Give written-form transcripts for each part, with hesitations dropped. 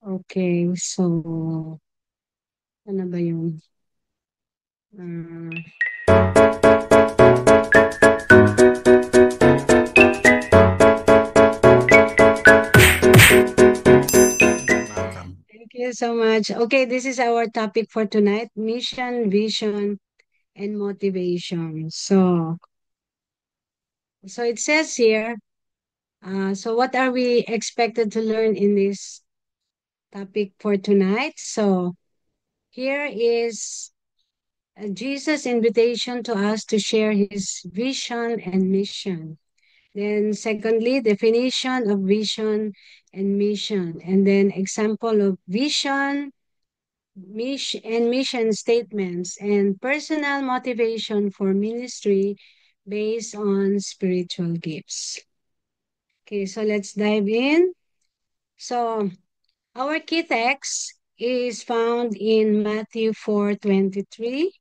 Okay, so ano ba yun? Ah, Welcome. thank you so much. Okay, this is our topic for tonight, mission, vision, and motivation. So it says here, so what are we expected to learn in this topic for tonight? So here is Jesus' invitation to us to share his vision and mission. Then secondly, definition of vision and mission. And then example of vision, mission statements and personal motivation for ministry based on spiritual gifts. Okay, so let's dive in. So our key text is found in Matthew 4:23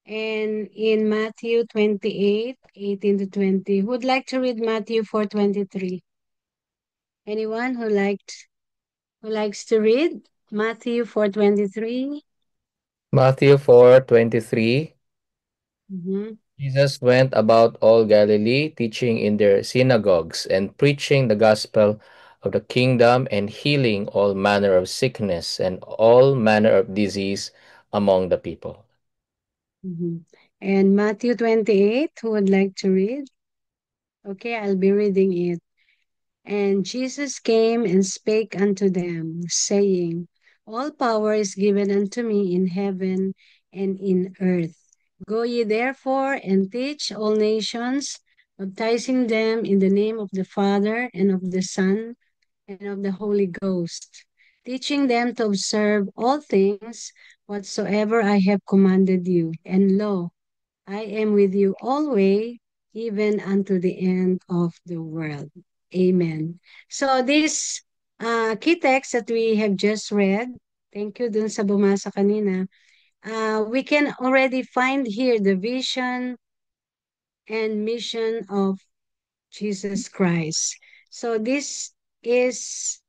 and in Matthew 28:18 to 20. Who'd like to read Matthew 4:23? Anyone who likes to read Matthew 4:23? Matthew 4:23. Mm-hmm. Jesus went about all Galilee, teaching in their synagogues and preaching the gospel of the kingdom and healing all manner of sickness and all manner of disease among the people. Mm-hmm. And Matthew 28, who would like to read? Okay, I'll be reading it. And Jesus came and spake unto them, saying, all power is given unto me in heaven and in earth. Go ye therefore and teach all nations, baptizing them in the name of the Father and of the Son and of the Holy Ghost, teaching them to observe all things whatsoever I have commanded you. And lo, I am with you always, even unto the end of the world. Amen. So this key text that we have just read, thank you dun sa bumasa kanina, we can already find here the vision and mission of Jesus Christ. So this is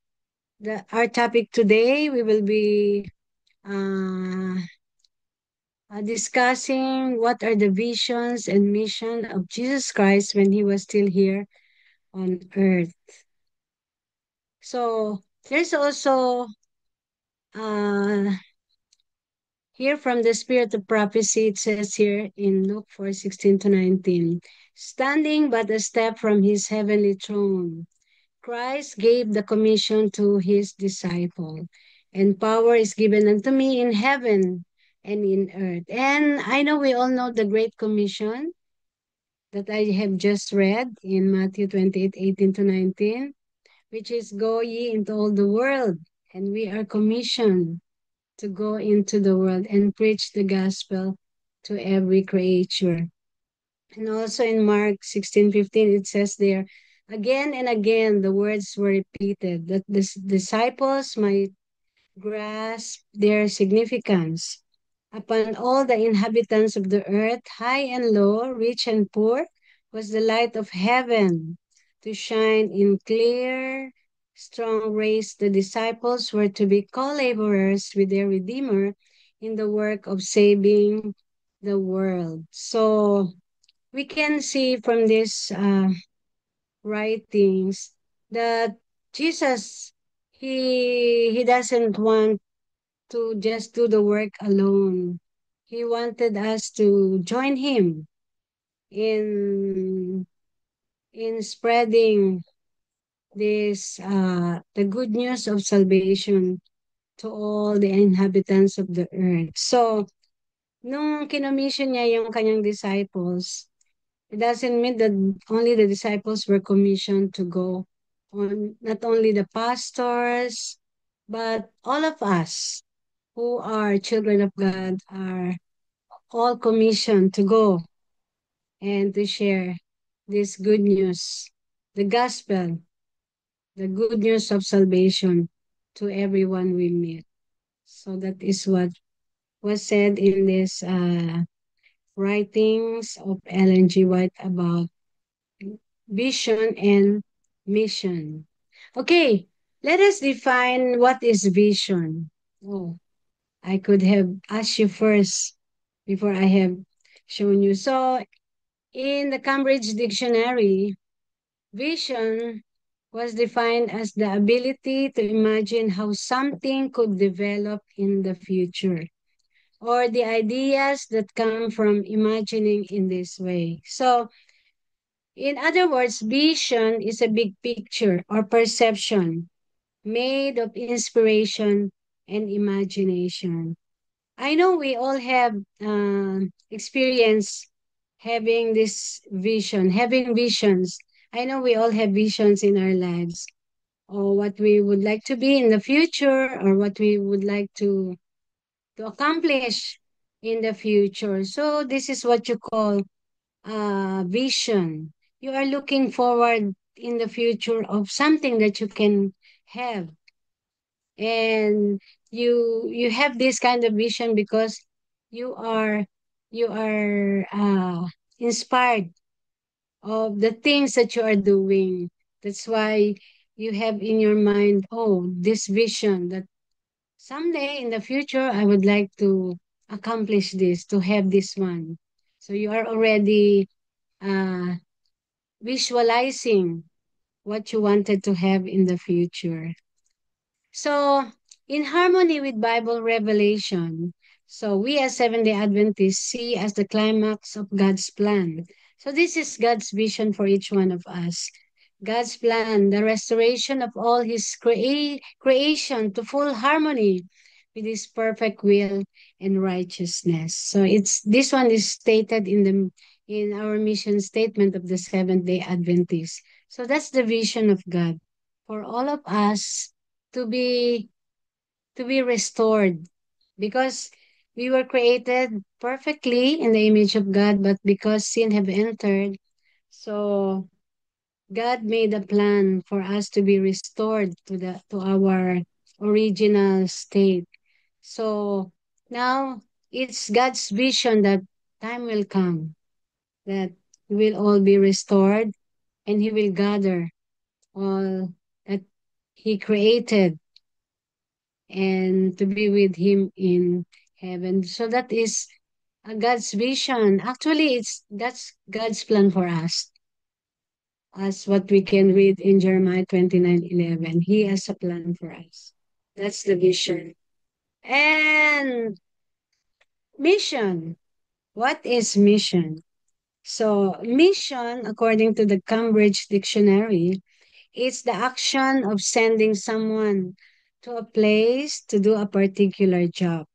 our topic today. We will be uh, discussing what are the visions and mission of Jesus Christ when he was still here on earth. So there's also uh, here from the spirit of prophecy, it says here in Luke 4:16 to 19, standing but a step from his heavenly throne, Christ gave the commission to his disciple, and power is given unto me in heaven and in earth. And I know we all know the Great Commission that I have just read in Matthew 28:18 to 19, which is go ye into all the world. And we are commissioned to go into the world and preach the gospel to every creature. And also in Mark 16:15, it says there, again and again the words were repeated that the disciples might grasp their significance. Upon all the inhabitants of the earth, high and low, rich and poor, was the light of heaven to shine in clear, strong rays. The disciples were to be co-laborers with their Redeemer in the work of saving the world. So we can see from these writings that Jesus, he doesn't want to just do the work alone. He wanted us to join him in spreading this the good news of salvation to all the inhabitants of the earth. So, nung kinomission niya yung kanyang disciples, it doesn't mean that only the disciples were commissioned to go on, not only the pastors, but all of us who are children of God are all commissioned to go and to share this good news, the gospel, the good news of salvation to everyone we meet. So that is what was said in this writings of Ellen G. White about vision and mission. Okay, Let us define what is vision. Oh, I could have asked you first before I have shown you. So, in the Cambridge Dictionary, vision was defined as the ability to imagine how something could develop in the future, or the ideas that come from imagining in this way. So, in other words, vision is a big picture or perception made of inspiration and imagination. I know we all have experience having this vision, having visions. I know we all have visions in our lives, or what we would like to be in the future, or what we would like to accomplish in the future. So this is what you call vision. You are looking forward in the future of something that you can have, and you have this kind of vision because you are you are inspired of the things that you are doing. That's why you have in your mind, oh, this vision that someday in the future I would like to accomplish this, to have this one. So you are already uh visualizing what you wanted to have in the future. So, in harmony with Bible revelation, so we as Seventh day Adventists see as the climax of God's plan. So, this is God's vision for each one of us. God's plan, the restoration of all His creation to full harmony with His perfect will and righteousness. So, it's this one is stated in our mission statement of the Seventh day Adventists. So, that's the vision of God for all of us to be to be restored, because we were created perfectly in the image of God, but because sin have entered, so God made a plan for us to be restored to our original state. So now it's God's vision that time will come that we will all be restored, and He will gather all that He created and to be with Him in heaven. So that is God's vision. Actually, that's God's plan for us, as what we can read in Jeremiah 29:11. He has a plan for us. That's the vision. And mission. What is mission? So, mission, according to the Cambridge Dictionary, is the action of sending someone to a place to do a particular job,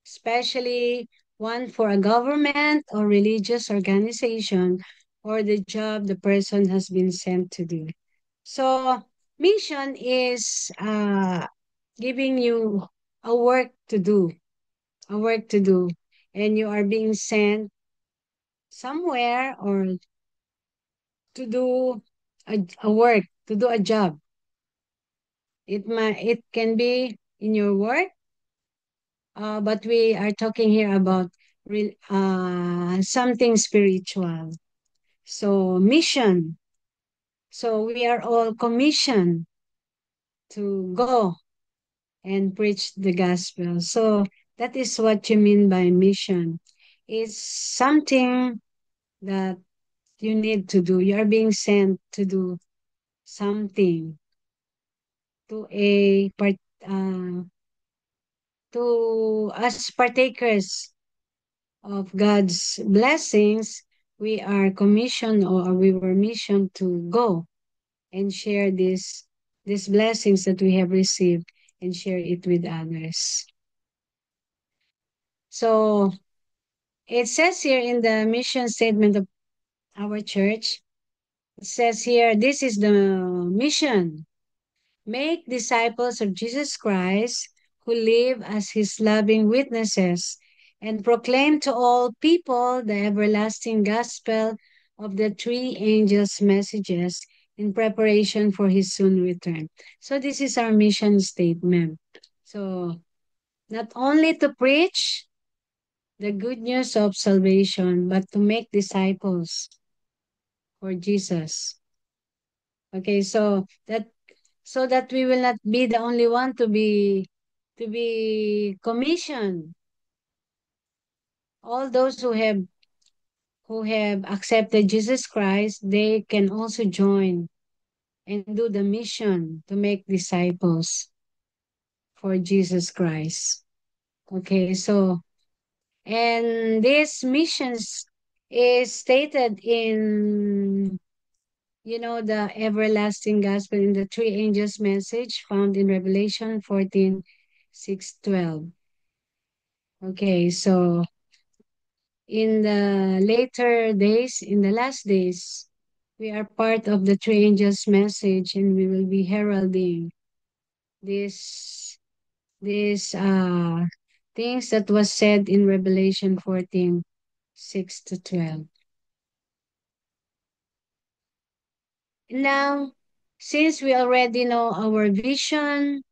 especially one for a government or religious organization, or the job the person has been sent to do. So, mission is giving you a work to do, a work to do, and you are being sent somewhere or to do a work, to do a job. It can be in your work, but we are talking here about something spiritual. So mission. So we are all commissioned to go and preach the gospel. So that is what you mean by mission. It's something that you need to do. You are being sent to do something to a part uh, to us partakers of God's blessings. We are commissioned, or we were missioned to go and share these blessings that we have received and share it with others. So it says here in the mission statement of our church, it says here, this is the mission. Make disciples of Jesus Christ who live as His loving witnesses and proclaim to all people the everlasting gospel of the three angels' messages in preparation for His soon return. So this is our mission statement. So not only to preach the good news of salvation, but to make disciples for Jesus. Okay, so so that we will not be the only one to be commissioned. All those who have accepted Jesus Christ, they can also join and do the mission to make disciples for Jesus Christ. Okay, so and these missions is stated in the everlasting gospel in the three angels message found in Revelation 14:6-12. Okay, so in the later days, in the last days, we are part of the three angels message, and we will be heralding this these things that was said in Revelation 14:6-12. Now, since we already know our vision,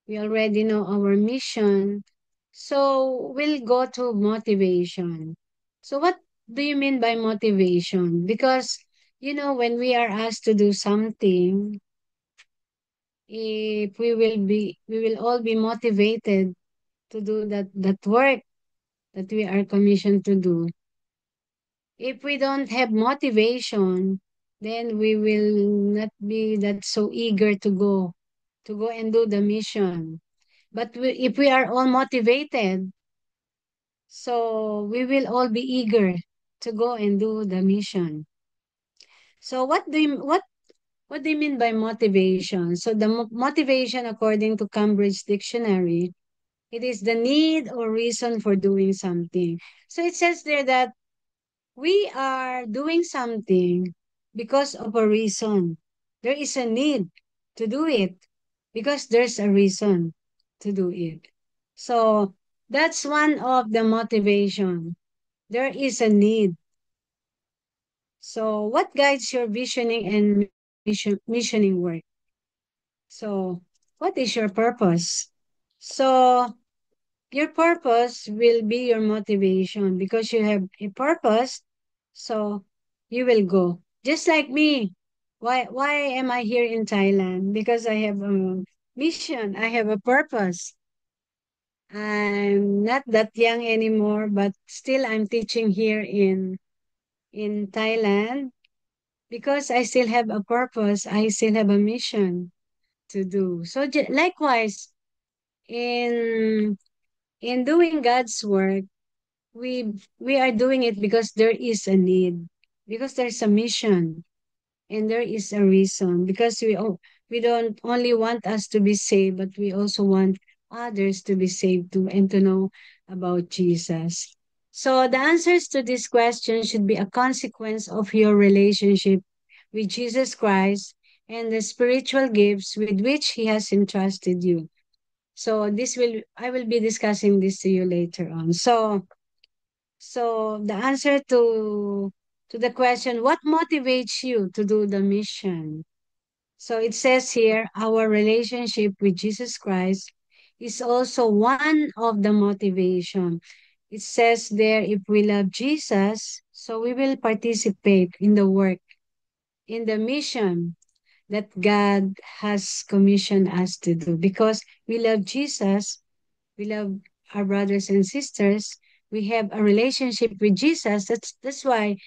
we already know our mission, so we'll go to motivation. So what do you mean by motivation? Because when we are asked to do something, if we will all be motivated to do that work that we are commissioned to do. If we don't have motivation, then we will not be that so eager to go and do the mission. But if we are all motivated, so we will all be eager to go and do the mission. So what do you mean by motivation? So the motivation, according to Cambridge Dictionary, it is the need or reason for doing something. So it says there that we are doing something because of a reason. There is a need to do it because there's a reason to do it. So that's one of the motivation. There is a need. So what guides your visioning and missioning work? So what is your purpose? So your purpose will be your motivation because you have a purpose, so you will go. Just like me. Why am I here in Thailand? Because I have a mission, I have a purpose. I'm not that young anymore, but still I'm teaching here in Thailand because I still have a purpose, I still have a mission to do. So likewise, in in doing God's work, we are doing it because there is a need, because there's a mission, and there is a reason. Because we don't only want us to be saved, but we also want others to be saved too and to know about Jesus. So the answers to this question should be a consequence of your relationship with Jesus Christ and the spiritual gifts with which He has entrusted you. So I will be discussing this to you later on. So the answer to the question, what motivates you to do the mission? So it says here, our relationship with Jesus Christ is also one of the motivation. It says there, if we love Jesus, so we will participate in the work, in the mission that God has commissioned us to do. Because we love Jesus, we love our brothers and sisters, we have a relationship with Jesus. That's why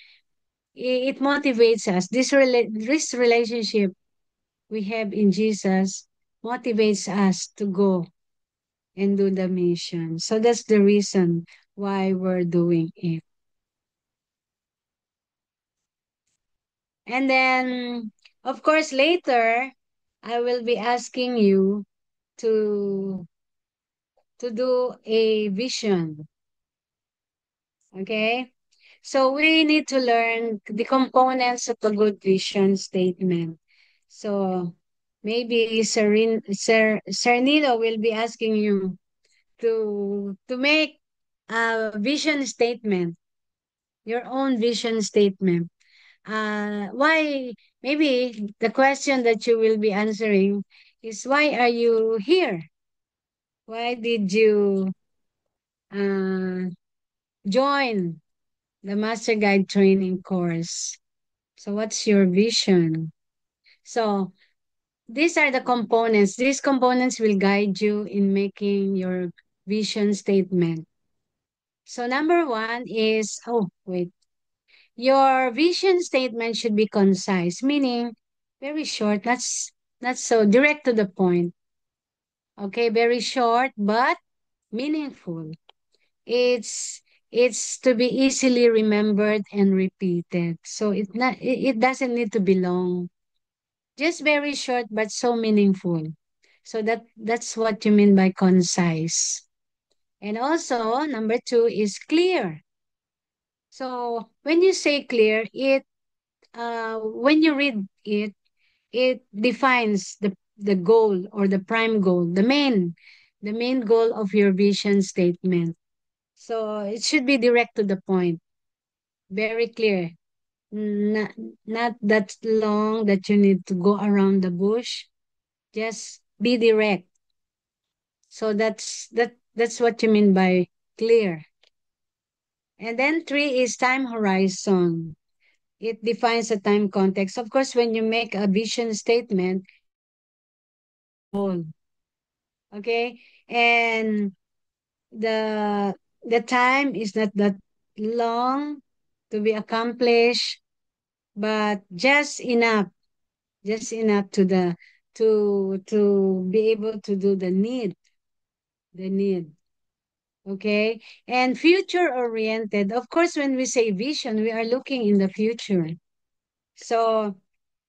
it motivates us. This relationship we have in Jesus motivates us to go and do the mission. So that's the reason why we're doing it. And then, of course, later I will be asking you to do a vision. Okay? So we need to learn the components of a good vision statement. So maybe Sir Nilo will be asking you to make a vision statement, your own vision statement. Why? Maybe the question that you will be answering is, why are you here? Why did you uh, join the Master Guide training course? So what's your vision? So these are the components. These components will guide you in making your vision statement. So number one is, oh, wait. Your vision statement should be concise, meaning very short. Not so direct to the point. Okay, very short but meaningful. It's it's to be easily remembered and repeated. So it doesn't need to be long. Just very short but so meaningful. So that's what you mean by concise. And also number two is clear. So when you say clear, when you read it, it defines the goal or the prime goal, the main goal of your vision statement. So it should be direct to the point, very clear. Not, not that long that you need to go around the bush. Just be direct. So that's what you mean by clear. And then three is time horizon. It defines a time context. Of course, when you make a vision statement, you need to define your goal. Okay? And the the time is not that long to be accomplished, but just enough to be able to do the need. Okay? And future oriented. Of course, when we say vision, we are looking in the future. So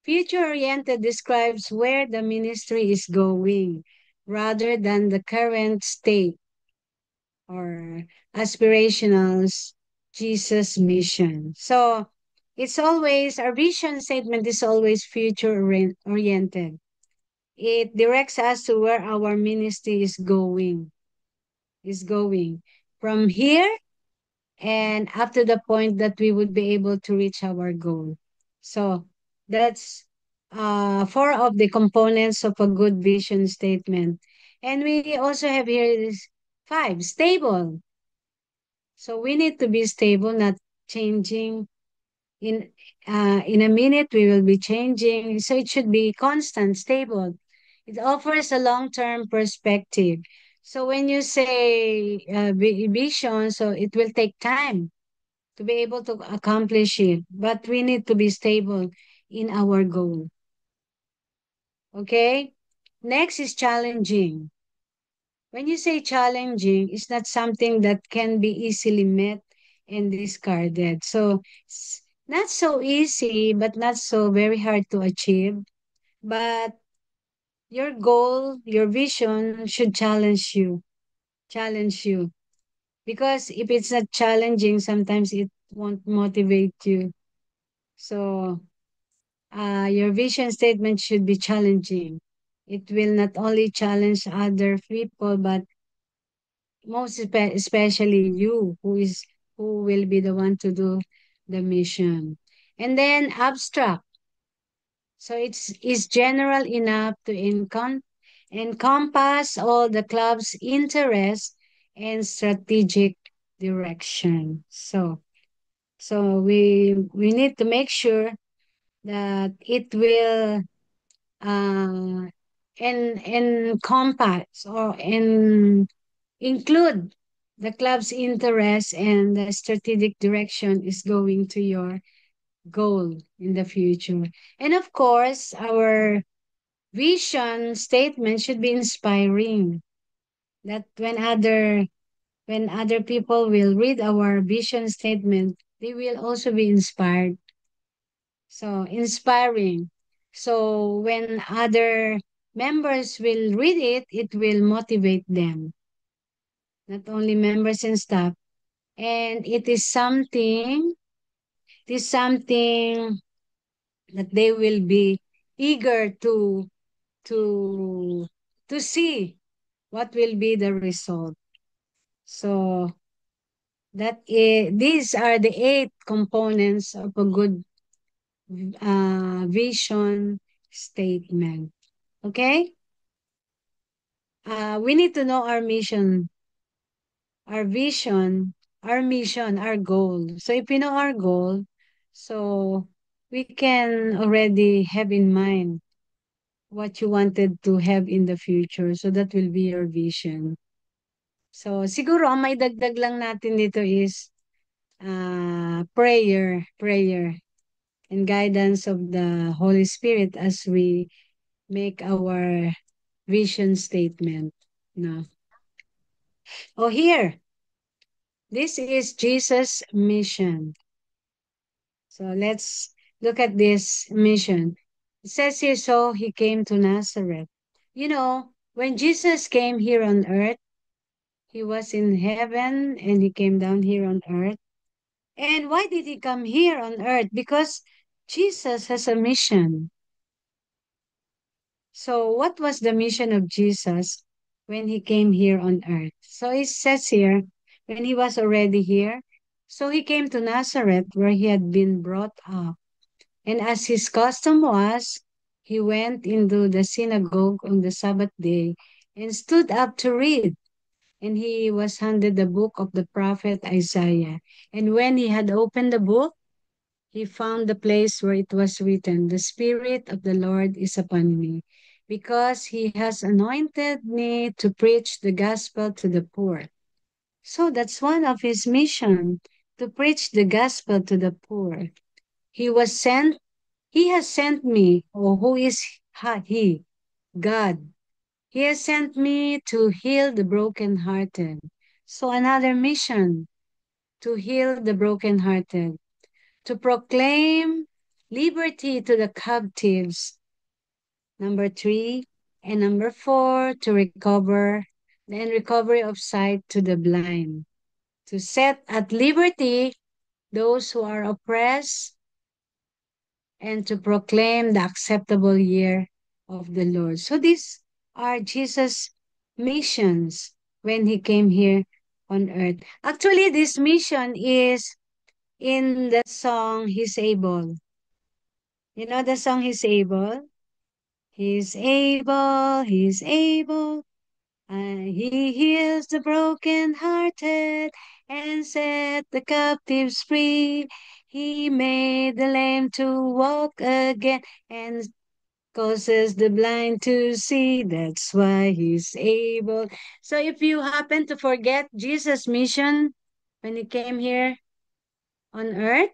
future oriented describes where the ministry is going rather than the current state or aspirationals Jesus mission. So it's always our vision statement is always future oriented. It directs us to where our ministry is going from here and up to the point that we would be able to reach our goal. So that's four of the components of a good vision statement. And we also have here is five, stable. So we need to be stable, not changing. In in a minute, we will be changing. So it should be constant, stable. It offers a long-term perspective. So when you say vision, so it will take time to be able to accomplish it. But we need to be stable in our goal. Okay? Next is challenging. When you say challenging, it's not something that can be easily met and discarded. So it's not so easy, but not so very hard to achieve. But your goal, your vision should challenge you. Because if it's not challenging, sometimes it won't motivate you. So your vision statement should be challenging. It will not only challenge other people, but especially you, who will be the one to do the mission. And then abstract. So it's general enough to encompass all the club's interests and strategic direction. So we need to make sure that it will uh, encompass or include the club's interest and the strategic direction is going to your goal in the future. And of course, our vision statement should be inspiring. That when other people will read our vision statement, they will also be inspired. So inspiring. So when other members will read it, it will motivate them, not only members and staff. And it is something that they will be eager to to see what will be the result. So these are the eight components of a good vision statement. Okay? We need to know our mission, our vision, our mission, our goal. So if we know our goal, so we can already have in mind what you wanted to have in the future. So that will be your vision. So siguro ang may dagdag lang natin dito is prayer, and guidance of the Holy Spirit as we make our vision statement. No. Oh, here. This is Jesus' mission. So let's look at this mission. It says here, so he came to Nazareth. You know, when Jesus came here on earth, he was in heaven and he came down here on earth. And why did he come here on earth? Because Jesus has a mission. So what was the mission of Jesus when he came here on earth? So it says here, when he was already here, so he came to Nazareth where he had been brought up. And as his custom was, he went into the synagogue on the Sabbath day and stood up to read. And he was handed the book of the prophet Isaiah. And when he had opened the book, he found the place where it was written, "The Spirit of the Lord is upon me, because he has anointed me to preach the gospel to the poor." So that's one of his mission, to preach the gospel to the poor. He was sent, he has sent me, or who is he? God. He has sent me to heal the brokenhearted. So another mission, to heal the brokenhearted, to proclaim liberty to the captives. Number 3. And number 4, to recover and recovery of sight to the blind. To set at liberty those who are oppressed and to proclaim the acceptable year of the Lord. So these are Jesus' missions when he came here on earth. Actually, this mission is in the song He's Able. You know the song He's Able? He's able, He's able. He heals the broken-hearted and set the captives free. He made the lame to walk again and causes the blind to see. That's why he's able. So if you happen to forget Jesus' mission when he came here on earth,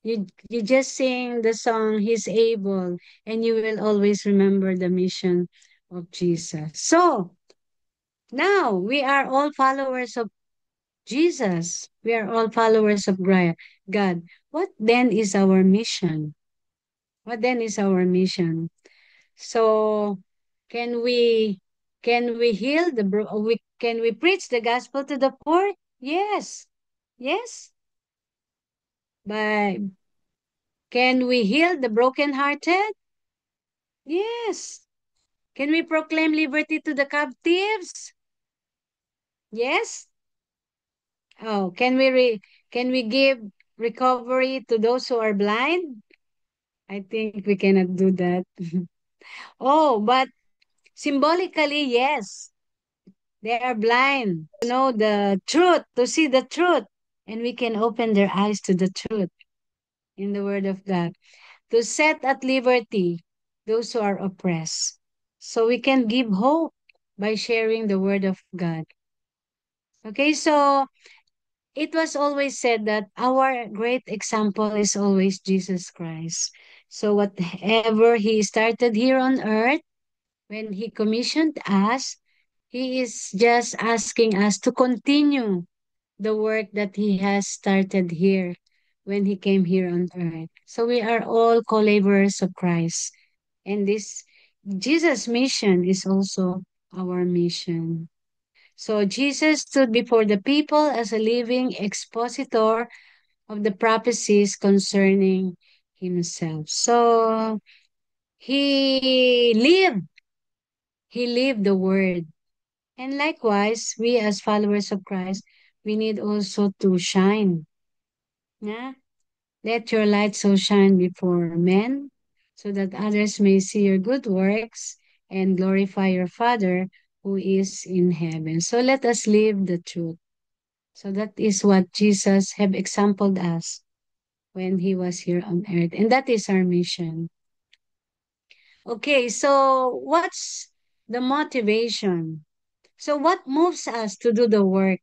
you just sing the song He's Able, and you will always remember the mission of Jesus. So now we are all followers of Jesus. We are all followers of God. What then is our mission? What then is our mission? So can we heal the can we preach the gospel to the poor? Yes. Yes. But can we heal the brokenhearted? Yes. Can we proclaim liberty to the captives? Yes. Oh, can we give recovery to those who are blind? I think we cannot do that. Oh, but symbolically, yes. They are blind to know the truth, to see the truth, and we can open their eyes to the truth in the Word of God, to set at liberty those who are oppressed. So we can give hope by sharing the Word of God. Okay, so it was always said that our great example is always Jesus Christ. So whatever He started here on earth, when He commissioned us, He is just asking us to continue the work that He has started here when He came here on earth. So we are all co-laborers of Christ. And this Jesus' mission is also our mission. So Jesus stood before the people as a living expositor of the prophecies concerning himself. So he lived the word. And likewise, we as followers of Christ, we need also to shine. Yeah? Let your light so shine before men, so that others may see your good works and glorify your Father who is in heaven. So let us live the truth. So that is what Jesus have exampled us when he was here on earth. And that is our mission. Okay, so what's the motivation? So what moves us to do the work?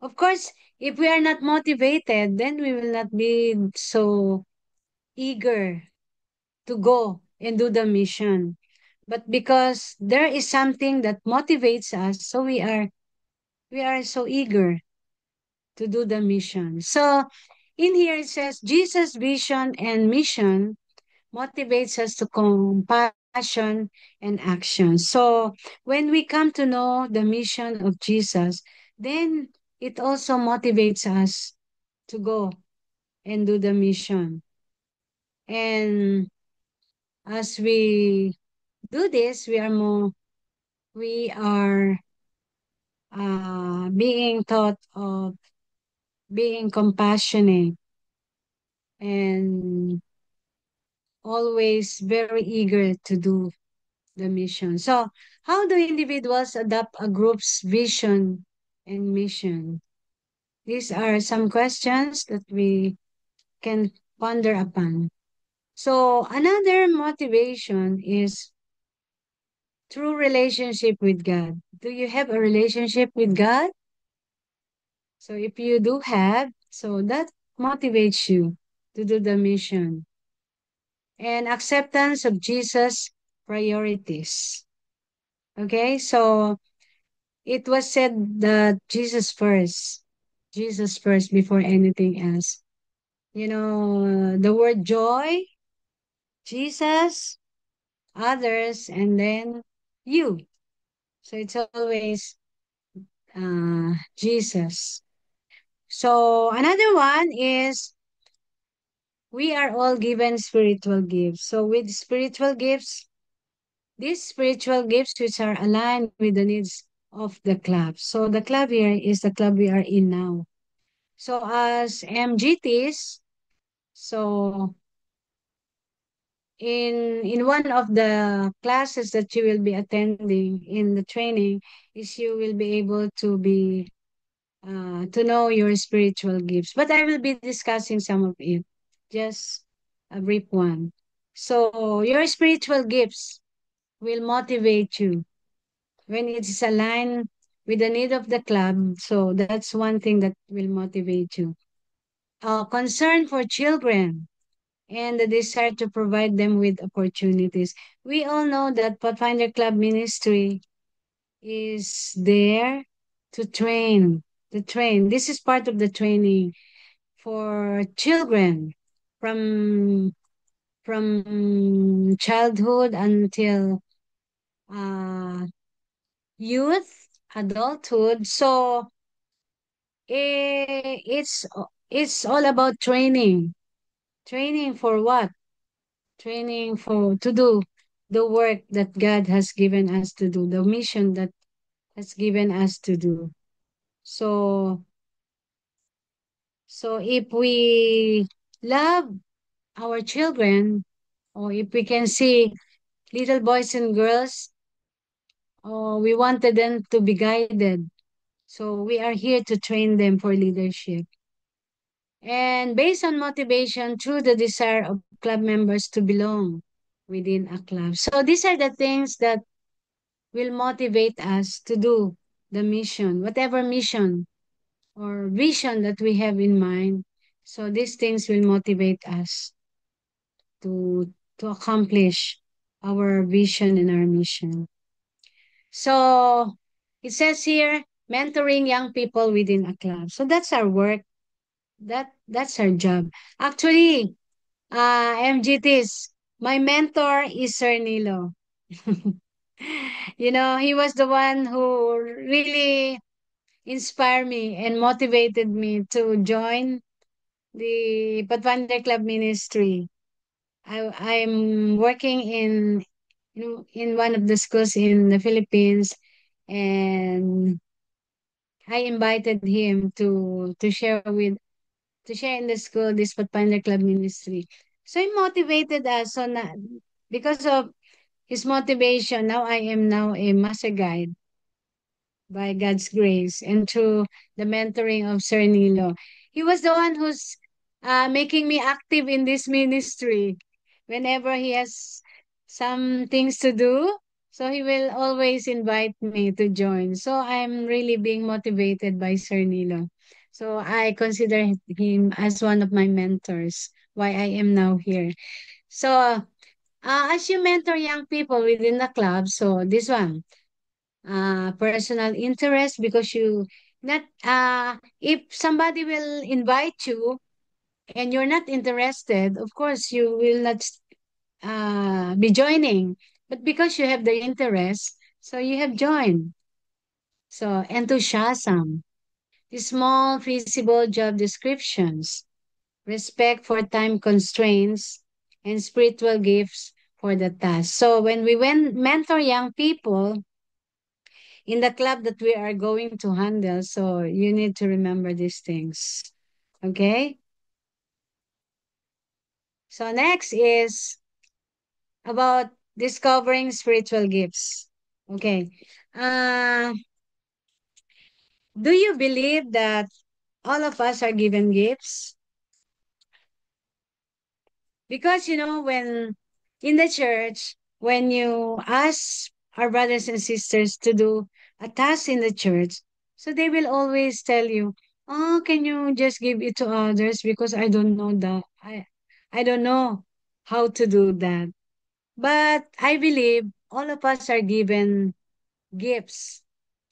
Of course, if we are not motivated, then we will not be so eager to go and do the mission. But because there is something that motivates us, so we are so eager to do the mission. So in here it says Jesus' vision and mission motivates us to compassion and action. So when we come to know the mission of Jesus, then it also motivates us to go and do the mission. And as we do this, we are being taught of being compassionate and always very eager to do the mission. So, how do individuals adopt a group's vision and mission? These are some questions that we can ponder upon. So, another motivation is through relationship with God. Do you have a relationship with God? So, if you do have, so that motivates you to do the mission and acceptance of Jesus' priorities. Okay, so it was said that Jesus first before anything else. You know, the word joy, Jesus, others, and then you. So it's always Jesus. So another one is we are all given spiritual gifts. So with spiritual gifts, these spiritual gifts which are aligned with the needs of the club. So the club here is the club we are in now. So as MGTs, so in one of the classes that you will be attending in the training is you will be able to know your spiritual gifts. But I will be discussing some of it, just a brief one. So your spiritual gifts will motivate you when it is aligned with the need of the club. So that's one thing that will motivate you. Concern for children and the desire to provide them with opportunities. We all know that Pathfinder Club Ministry is there to train. This is part of the training for children from childhood until uh, youth, adulthood. So it's all about training. Training for what? Training for to do the work that God has given us to do, the mission that has given us to do. So if we love our children, or if we can see little boys and girls, or we wanted them to be guided. So we are here to train them for leadership. And based on motivation through the desire of club members to belong within a club. So these are the things that will motivate us to do the mission, whatever mission or vision that we have in mind. So these things will motivate us to accomplish our vision and our mission. So it says here, mentoring young people within a club. So that's our work. That's our job. Actually, MGTs, my mentor is Sir Nilo. You know, he was the one who really inspired me and motivated me to join the Pathfinder Club Ministry. I'm working in one of the schools in the Philippines, and I invited him to share in the school this Pathfinder Club Ministry. So he motivated us. So because of his motivation, now I am now a master guide by God's grace and through the mentoring of Sir Nilo. He was the one who's making me active in this ministry. Whenever he has some things to do. So he will always invite me to join. So I'm really being motivated by Sir Nilo. So I consider him as one of my mentors, why I am now here. So as you mentor young people within the club, so this one, personal interest, because you not if somebody will invite you and you're not interested, of course you will not be joining. But because you have the interest, so you have joined. So enthusiasm, small feasible job descriptions, respect for time constraints, and spiritual gifts for the task. So when we went mentor young people in the club that we are going to handle, so you need to remember these things. Okay? So next is about discovering spiritual gifts. Okay. Uh, do you believe that all of us are given gifts? Because, when in the church, when you ask our brothers and sisters to do a task in the church, so they will always tell you, oh, can you just give it to others? Because I don't know that. I don't know how to do that. But I believe all of us are given gifts,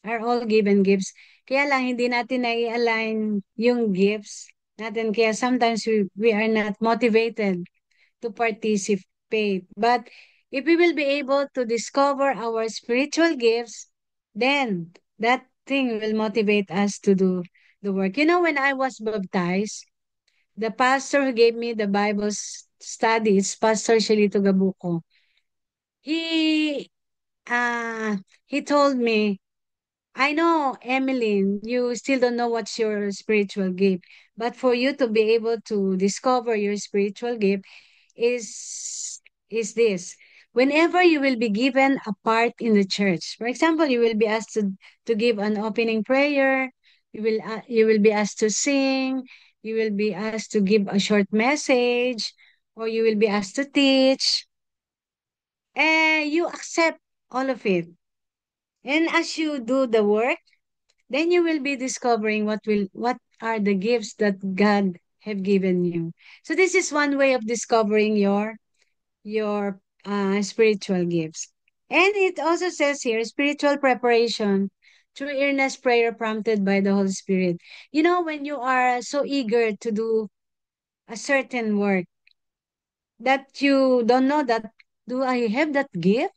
are all given gifts. Kaya lang hindi natin nai-align yung gifts natin. Kaya sometimes we are not motivated to participate. But if we will be able to discover our spiritual gifts, then that thing will motivate us to do the work. When I was baptized, the pastor who gave me the Bible studies, Pastor Shelito Gabuco, he he told me, I know, Emmeline, you still don't know what's your spiritual gift. But for you to be able to discover your spiritual gift is this. Whenever you will be given a part in the church, for example, you will be asked to give an opening prayer, you will be asked to sing, you will be asked to give a short message, or you will be asked to teach, and you accept all of it. And as you do the work, then you will be discovering what are the gifts that God have given you. So this is one way of discovering your spiritual gifts. And it also says here spiritual preparation through earnest prayer prompted by the Holy Spirit. When you are so eager to do a certain work that you don't know that, do I have that gift?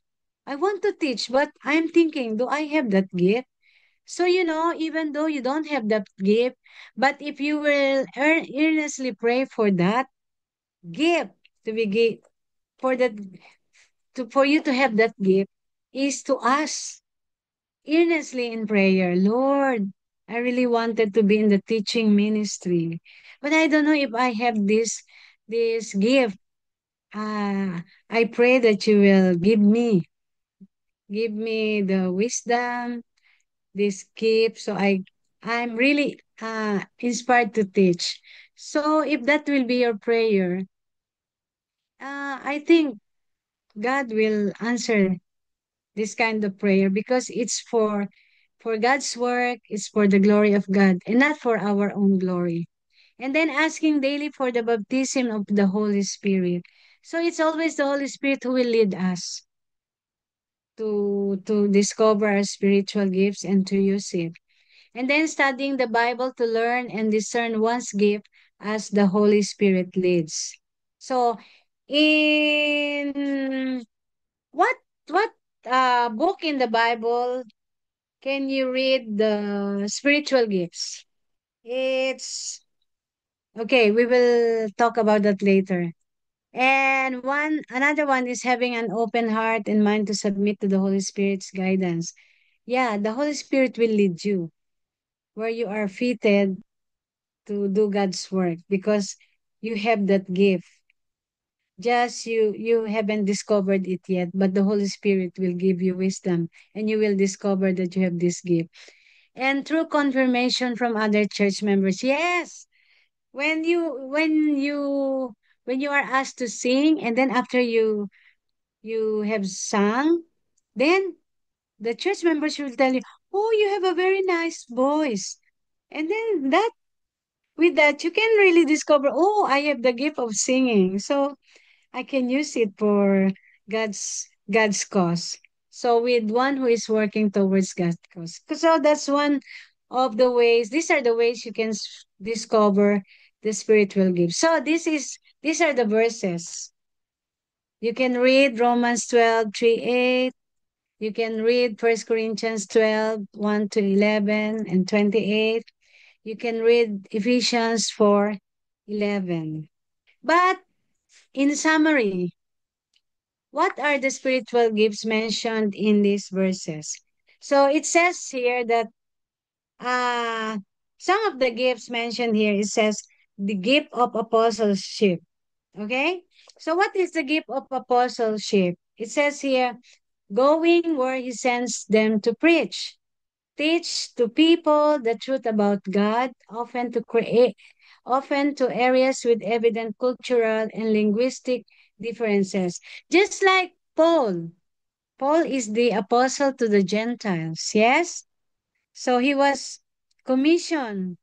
I want to teach, but I'm thinking, do I have that gift? So, even though you don't have that gift, but if you will earnestly pray for that gift to be for that for you to have that gift, is to ask earnestly in prayer, Lord, I really wanted to be in the teaching ministry, but I don't know if I have this gift. I pray that you will give me the wisdom, this gift, so I'm really inspired to teach. So if that will be your prayer, I think God will answer this kind of prayer, because it's for God's work, it's for the glory of God and not for our own glory. And then asking daily for the baptism of the Holy Spirit. So it's always the Holy Spirit who will lead us to discover our spiritual gifts and to use it. And then studying the Bible to learn and discern one's gift as the Holy Spirit leads. So in what what book in the Bible can you read the spiritual gifts? It's okay, we will talk about that later. And another one is having an open heart and mind to submit to the Holy Spirit's guidance. Yeah, the Holy Spirit will lead you where you are fitted to do God's work, because you have that gift. Just you haven't discovered it yet, but the Holy Spirit will give you wisdom and you will discover that you have this gift. And through confirmation from other church members. Yes. When you are asked to sing, and then after you have sung, then the church members will tell you, "Oh, you have a very nice voice." And then that with that you can really discover, "Oh, I have the gift of singing." So I can use it for God's cause. So with one who is working towards God's cause. So that's one of the ways. These are the ways you can discover the spiritual gift. So these are the verses. You can read Romans 12:3-8. You can read 1 Corinthians 12:1-11 and 28. You can read Ephesians 4:11. But in summary, what are the spiritual gifts mentioned in these verses? So it says here that uh, some of the gifts mentioned here, it says the gift of apostleship. Okay? So what is the gift of apostleship? It says here, going where he sends them to preach, teach to people the truth about God, often to areas with evident cultural and linguistic differences. Just like Paul. Paul is the apostle to the Gentiles, yes? So he was commissioned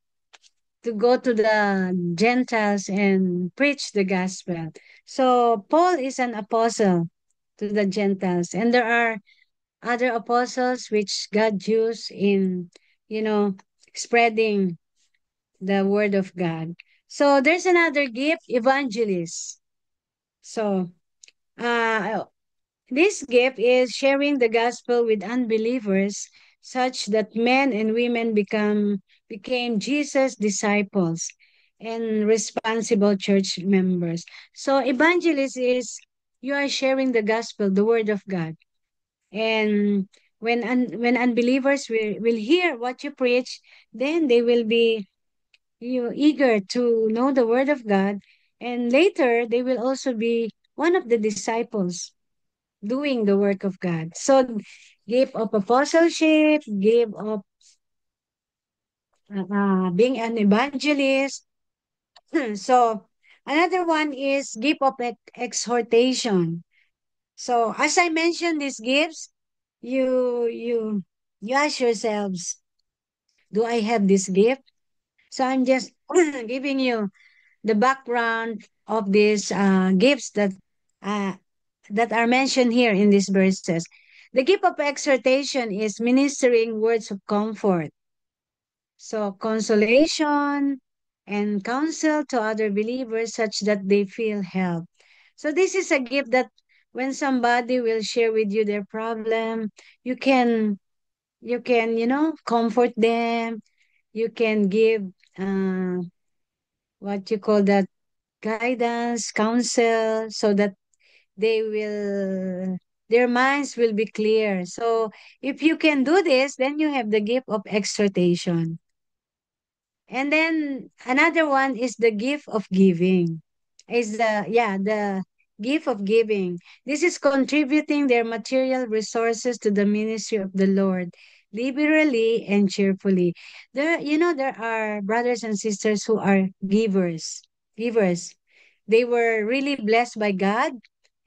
to go to the Gentiles and preach the gospel. So Paul is an apostle to the Gentiles, and there are other apostles which God used in, you know, spreading the word of God. So there's another gift, evangelist. So uh, this gift is sharing the gospel with unbelievers such that men and women became Jesus disciples and responsible church members. So evangelist is you are sharing the gospel, the word of God. And when unbelievers will hear what you preach, then they will be eager to know the word of God, and later they will also be one of the disciples doing the work of God. So, gift of apostleship, gift of being an evangelist. So, another one is gift of exhortation. So, as I mentioned, these gifts, you you you ask yourselves, do I have this gift? So, I'm just giving you the background of these gifts uh, that are mentioned here in these verses. The gift of exhortation is ministering words of comfort. So, consolation and counsel to other believers such that they feel help. So, this is a gift that when somebody will share with you their problem, you can, comfort them. You can give, uh, what you call that, guidance, counsel, so that they will their minds will be clear. So if you can do this, then you have the gift of exhortation. And then another one is the gift of giving. Is the gift of giving. This is contributing their material resources to the ministry of the Lord liberally and cheerfully. There are brothers and sisters who are givers. They were really blessed by God,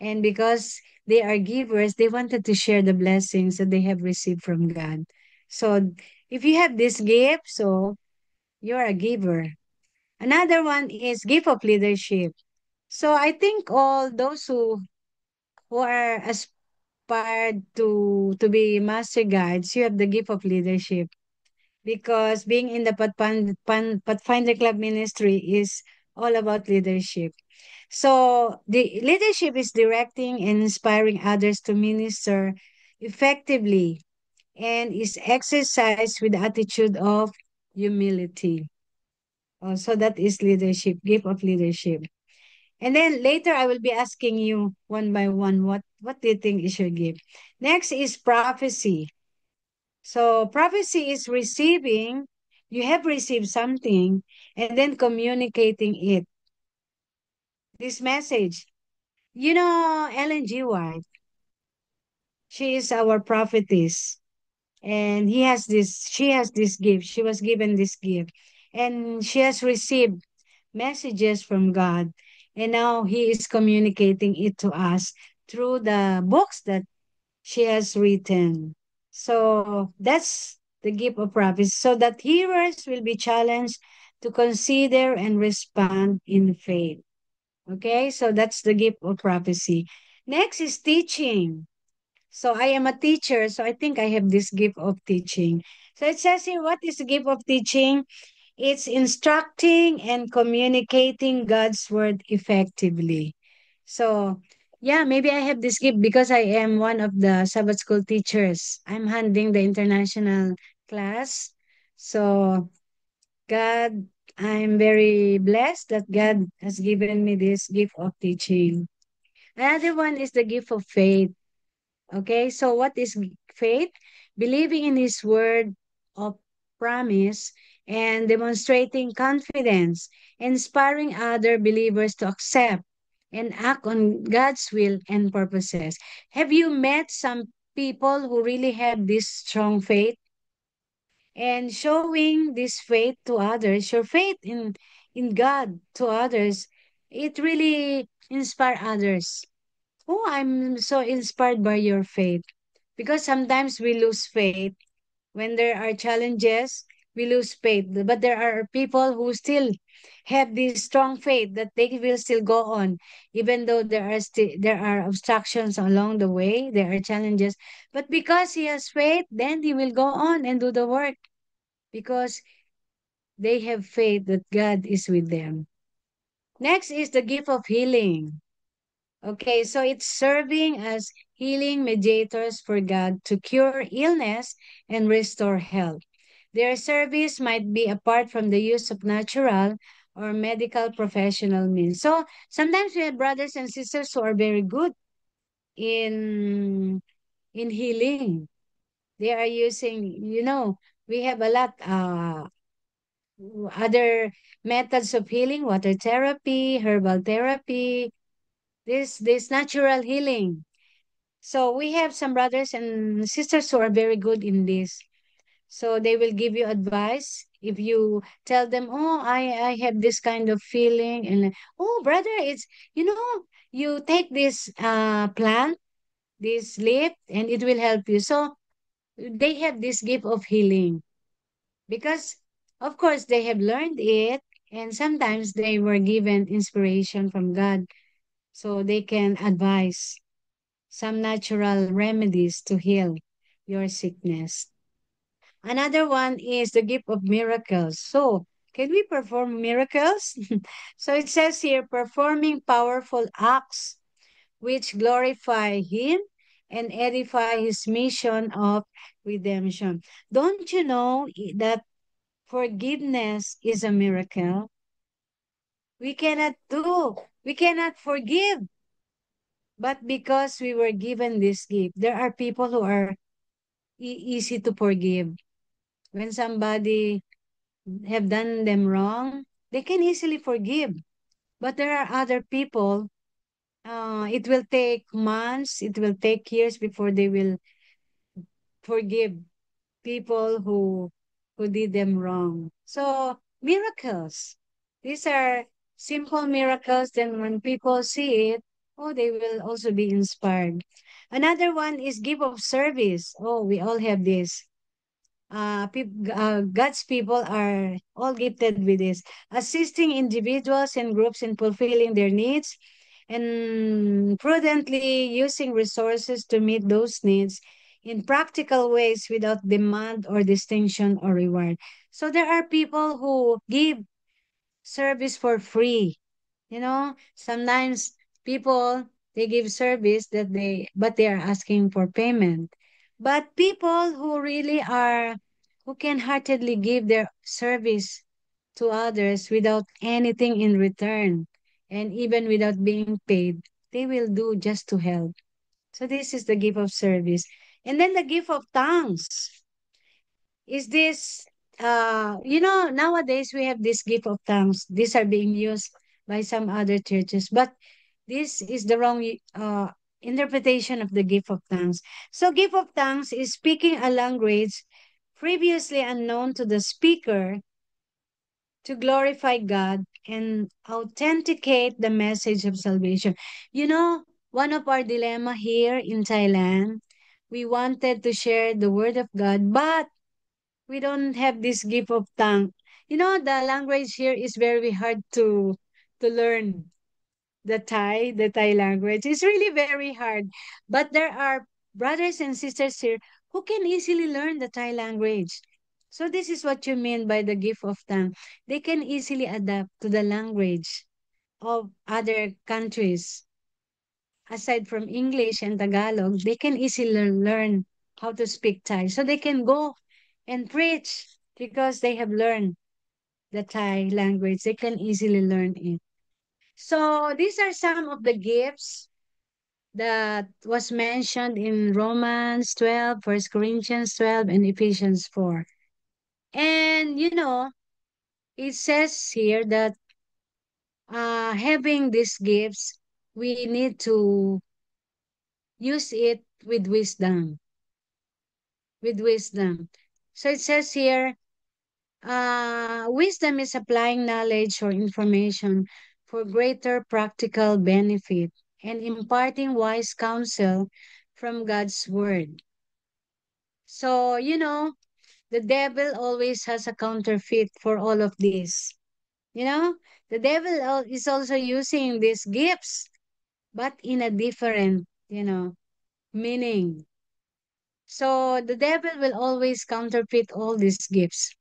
and because they are givers, they wanted to share the blessings that they have received from God. So if you have this gift, so you're a giver. Another one is gift of leadership. So I think all those who are aspired to be master guides, you have the gift of leadership, because being in the Pathfinder Club ministry is all about leadership. So the leadership is directing and inspiring others to minister effectively, and is exercised with the attitude of humility. So that is leadership, gift of leadership. And then later I will be asking you one by one, what do you think is your gift? Next is prophecy. So prophecy is you have received something and then communicating it. This message. Ellen G. White, she is our prophetess. And she has this gift. She was given this gift. And she has received messages from God. And now he is communicating it to us through the books that she has written. So that's the gift of prophecy, so that hearers will be challenged to consider and respond in faith. Okay, so that's the gift of prophecy. Next is teaching. So I am a teacher, so I think I have this gift of teaching. So it says here, what is the gift of teaching? It's instructing and communicating God's word effectively. So, yeah, maybe I have this gift because I am one of the Sabbath school teachers. I'm handling the international class. So, God, I'm very blessed that God has given me this gift of teaching. Another one is the gift of faith. Okay, so what is faith? Believing in His word of promise and demonstrating confidence, inspiring other believers to accept and act on God's will and purposes. Have you met some people who really have this strong faith and showing this faith to others, your faith in God to others? It really inspire others. Oh, I'm so inspired by your faith. Because sometimes we lose faith when there are challenges, we lose faith. But there are people who still have this strong faith that they will still go on, even though there are obstructions along the way, there are challenges. But because he has faith, then he will go on and do the work because they have faith that God is with them. Next is the gift of healing. Okay, so it's serving as healing mediators for God to cure illness and restore health. Their service might be apart from the use of natural or medical professional means. So sometimes we have brothers and sisters who are very good in healing. They are using, we have a lot other methods of healing, water therapy, herbal therapy, this natural healing. So we have some brothers and sisters who are very good in this. So they will give you advice if you tell them, "Oh, I have this kind of feeling," and "Oh, brother, it's you take this plant, this leaf, and it will help you." So they have this gift of healing because, of course, they have learned it, and sometimes they were given inspiration from God, so they can advise some natural remedies to heal your sickness. Another one is the gift of miracles. So, can we perform miracles? So it says here, performing powerful acts which glorify Him and edify His mission of redemption. Don't you know that forgiveness is a miracle? We cannot forgive, but because we were given this gift, there are people who are easy to forgive. When somebody have done them wrong, they can easily forgive. But there are other people, it will take months, it will take years before they will forgive people who did them wrong. So miracles. These are simple miracles. Then when people see it, oh, they will also be inspired. Another one is give of service. Oh, we all have this. God's people are all gifted with this, assisting individuals and groups in fulfilling their needs and prudently using resources to meet those needs in practical ways without demand or distinction or reward. So there are people who give service for free. Sometimes people they give service but they are asking for payment. But people who really are who can heartedly give their service to others without anything in return and even without being paid, they will do just to help. So this is the gift of service. And then the gift of tongues is this nowadays we have this gift of tongues. These are being used by some other churches, but this is the wrong interpretation of the gift of tongues. So gift of tongues is speaking a language previously unknown to the speaker to glorify God and authenticate the message of salvation. you know One of our dilemma here in Thailand, we wanted to share the word of God, but we don't have this gift of tongue. The language here is very hard to learn. The Thai language is really very hard. But there are brothers and sisters here who can easily learn the Thai language. So this is what you mean by the gift of tongue. They can easily adapt to the language of other countries. Aside from English and Tagalog, they can easily learn how to speak Thai. So they can go and preach because they have learned the Thai language. They can easily learn it. So these are some of the gifts that was mentioned in Romans 12, 1 Corinthians 12, and Ephesians 4. And it says here that having these gifts, we need to use it with wisdom. With wisdom. So it says here, wisdom is applying knowledge or information for greater practical benefit and imparting wise counsel from God's word. So, the devil always has a counterfeit for all of this. You know, the devil is also using these gifts, but in a different, meaning. So the devil will always counterfeit all these gifts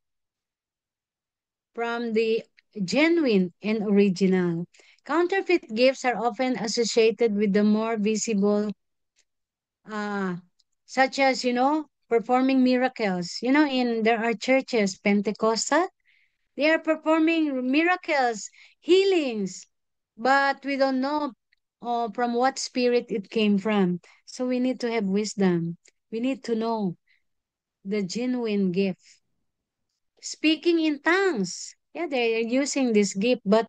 from the genuine and original. Counterfeit gifts are often associated with the more visible, uh, such as, performing miracles. There are churches, Pentecostal, they are performing miracles, healings, but we don't know from what spirit it came from. So we need to have wisdom. We need to know the genuine gift. Speaking in tongues. Yeah, they are using this gift, but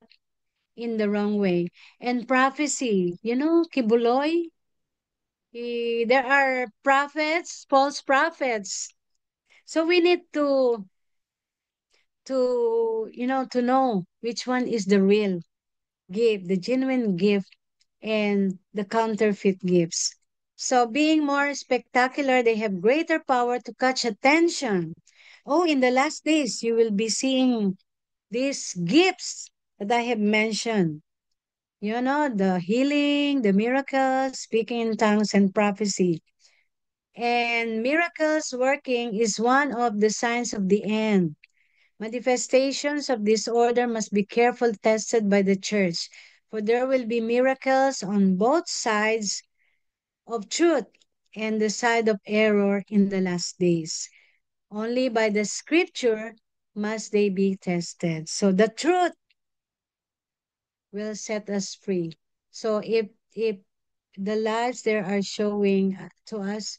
in the wrong way. And prophecy, kibuloy. There are prophets, false prophets. So we need to know which one is the real gift, the genuine gift, and the counterfeit gifts. So being more spectacular, they have greater power to catch attention. Oh, in the last days, you will be seeing these gifts that I have mentioned. The healing, the miracles, speaking in tongues, and prophecy. And miracles working is one of the signs of the end. Manifestations of this order must be carefully tested by the church, for there will be miracles on both sides of truth and the side of error in the last days. Only by the scripture must they be tested. So the truth will set us free. So if the lives there are showing to us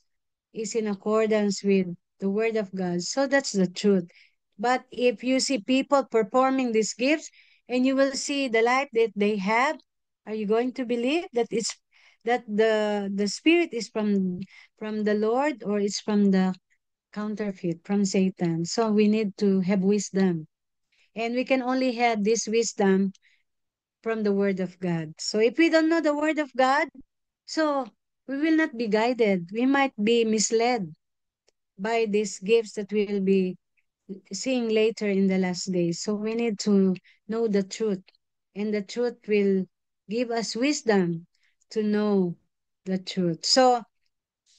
is in accordance with the word of God, so that's the truth. But if you see people performing these gifts and you will see the life that they have, are you going to believe that the spirit is from the Lord, or it's from the counterfeit, from Satan? So we need to have wisdom. And we can only have this wisdom from the word of God. So if we don't know the word of God, so we will not be guided. We might be misled by these gifts that we will be seeing later in the last days. So we need to know the truth, and the truth will give us wisdom to know the truth. So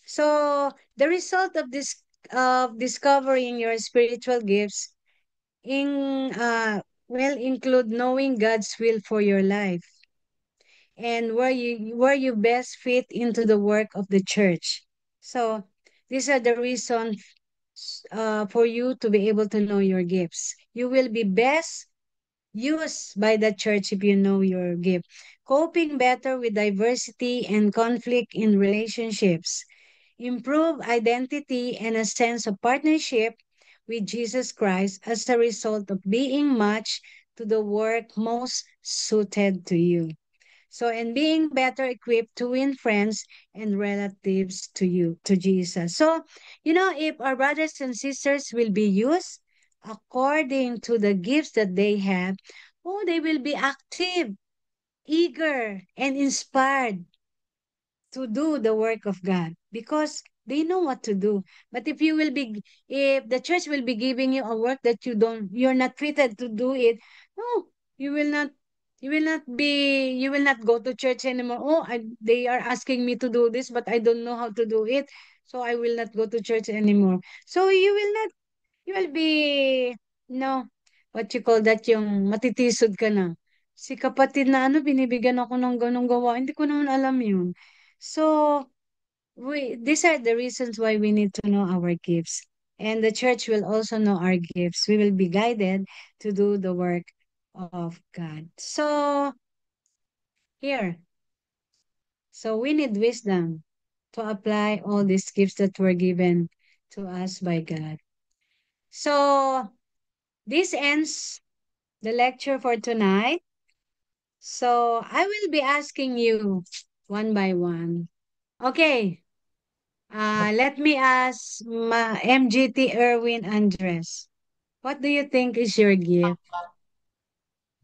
the result of this of discovering your spiritual gifts in will include knowing God's will for your life and where you best fit into the work of the church. So these are the reasons for you to be able to know your gifts. You will be best used by the church if you know your gift. Coping better with diversity and conflict in relationships. Improve identity and a sense of partnership with Jesus Christ as a result of being matched to the work most suited to you. So, and being better equipped to win friends and relatives to Jesus. So, if our brothers and sisters will be used according to the gifts that they have, oh, they will be active, eager, and inspired to do the work of God because they know what to do. But if the church will be giving you a work that you're not fitted to do it, no, you will not, you will not go to church anymore. Oh, they are asking me to do this, but I don't know how to do it. So I will not go to church anymore. So you will be, no, what you call that, yung matitisod ka na. Si kapatid na binibigyan ako ng ganong gawa, hindi ko naman alam yun. So, these are the reasons why we need to know our gifts. And the church will also know our gifts. We will be guided to do the work of God. So, here. So, we need wisdom to apply all these gifts that were given to us by God. So, this ends the lecture for tonight. So I will be asking you one by one. Okay. Let me ask MGT Erwin Andres. What do you think is your gift?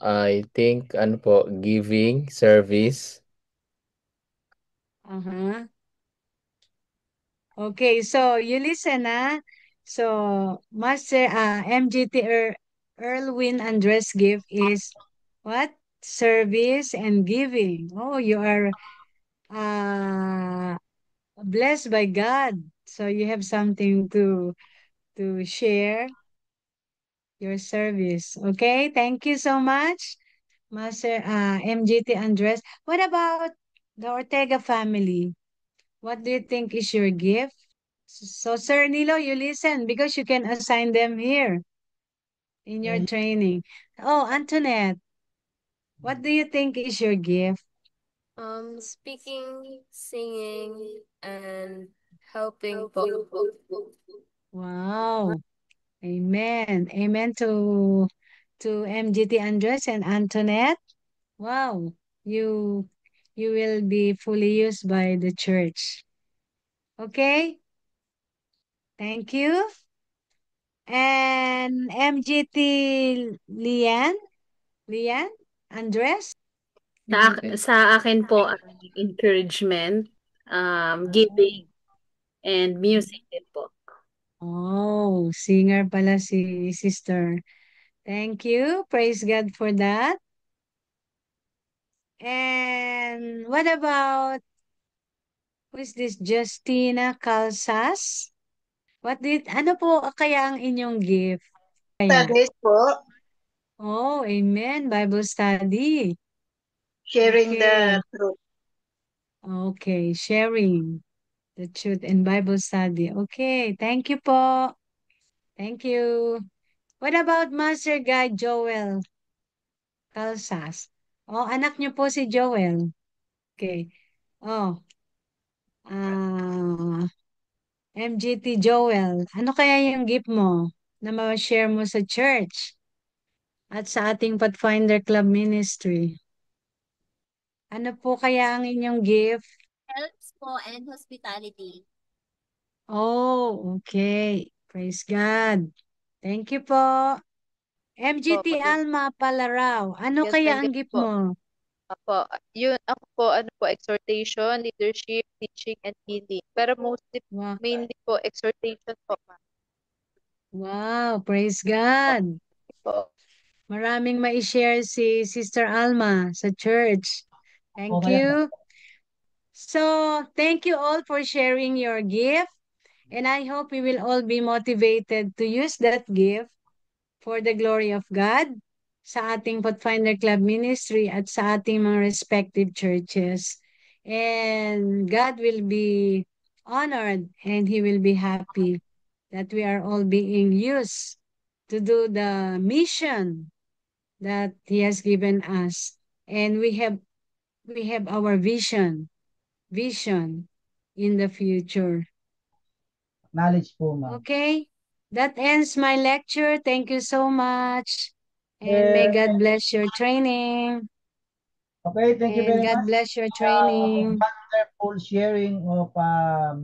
I think ano po, giving service. Uh-huh. Okay, so you listen, ah. So Master MGT Erwin Andres gift is what? Service and giving. Oh, you are uh blessed by God. So you have something to share your service. Okay, thank you so much, Master MGT Andres. What about the Ortega family? What do you think is your gift? So, Sir Nilo, you listen because you can assign them here in your training. Oh, Antoinette, what do you think is your gift? Speaking, singing, and helping po. Wow. Amen. Amen to MGT Andres and Antoinette. Wow. You you will be fully used by the church. Okay? Thank you. And MGT Lian Andres. Sa akin po ay encouragement, giving, and music din po. Oh, singer pala si sister. Thank you. Praise God for that. And what about, who is this? Justina Calzas? Ano po kaya ang inyong gift? Kaya? Studies po, Oh, amen. Bible study. sharing Okay. the truth. Okay, sharing the truth in Bible study. Okay, thank you po. Thank you. What about Master Guy Joel Calzas? Oh, anak niyo po si Joel. Okay. Oh, MGT Joel, ano kaya yung gift mo na ma-share mo sa church at sa ating Pathfinder Club Ministry? Ano po kaya ang inyong gift? Helps po and hospitality. Oh, okay. Praise God. Thank you po. MGT Alma Palaraw, ano Yes, kaya ang nandiyan gift po. mo? Apo, yun ako po, ano po, exhortation, leadership, teaching, and healing. Pero Wow, mainly po, exhortation po, ma'am. wow, praise God. Po. Maraming ma-share si Sister Alma sa church. Thank you. So, thank you all for sharing your gift. And I hope we will all be motivated to use that gift for the glory of God sa ating Pathfinder Club Ministry at sa ating mga respective churches. And God will be honored and He will be happy that we are all being used to do the mission that He has given us. And we have our vision in the future. Knowledge po, ma'am. Okay, that ends my lecture. Thank you so much. And may God bless your training. Okay, thank you And very God much. bless your training. Wonderful sharing of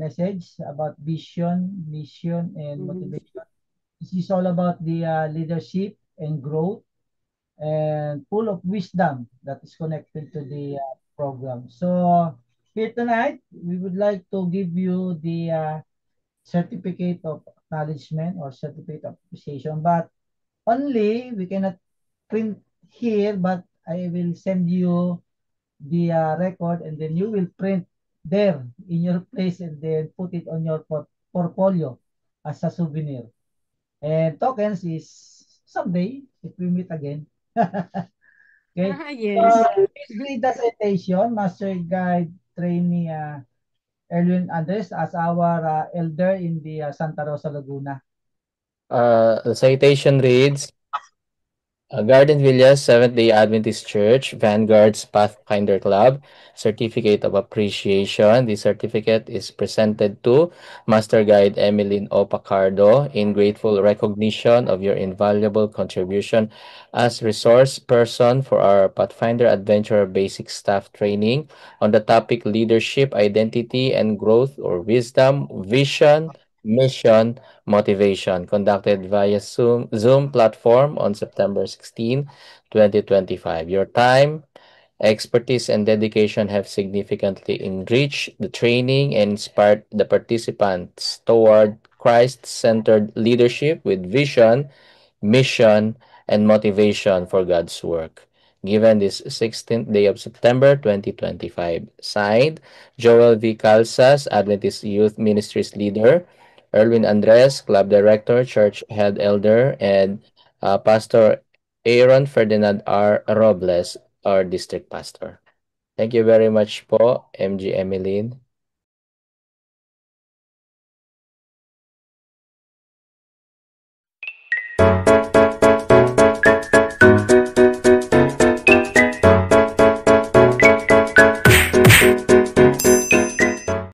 message about vision, mission, and motivation. This is all about the leadership and growth and full of wisdom that is connected to the program. So Here tonight, we would like to give you the certificate of acknowledgement or certificate of appreciation, but only we cannot print here, but I will send you the record and then you will print there in your place and then put it on your portfolio as a souvenir. And tokens is someday if we meet again. Okay. Yes. Please read the citation, Master Guide Trainee Erwin Andres as our elder in the Santa Rosa Laguna. The citation reads, Garden Villas Seventh-day Adventist Church, Vanguard's Pathfinder Club, Certificate of Appreciation. The certificate is presented to Master Guide Emeline O. Pacardo in grateful recognition of your invaluable contribution as resource person for our Pathfinder Adventure Basic Staff Training on the topic Leadership, Identity, and Growth or Wisdom, Vision, Mission, Motivation, conducted via Zoom platform on September 16, 2025. Your time, expertise, and dedication have significantly enriched the training and inspired the participants toward Christ-centered leadership with vision, mission, and motivation for God's work. Given this 16th day of September 2025. Signed, Joel V. Calzas, Adventist Youth Ministries Leader, Erwin Andres, Club Director, Church Head Elder, and Pastor Aaron Ferdinand R. Robles, our District Pastor. Thank you very much po, MG Emeline.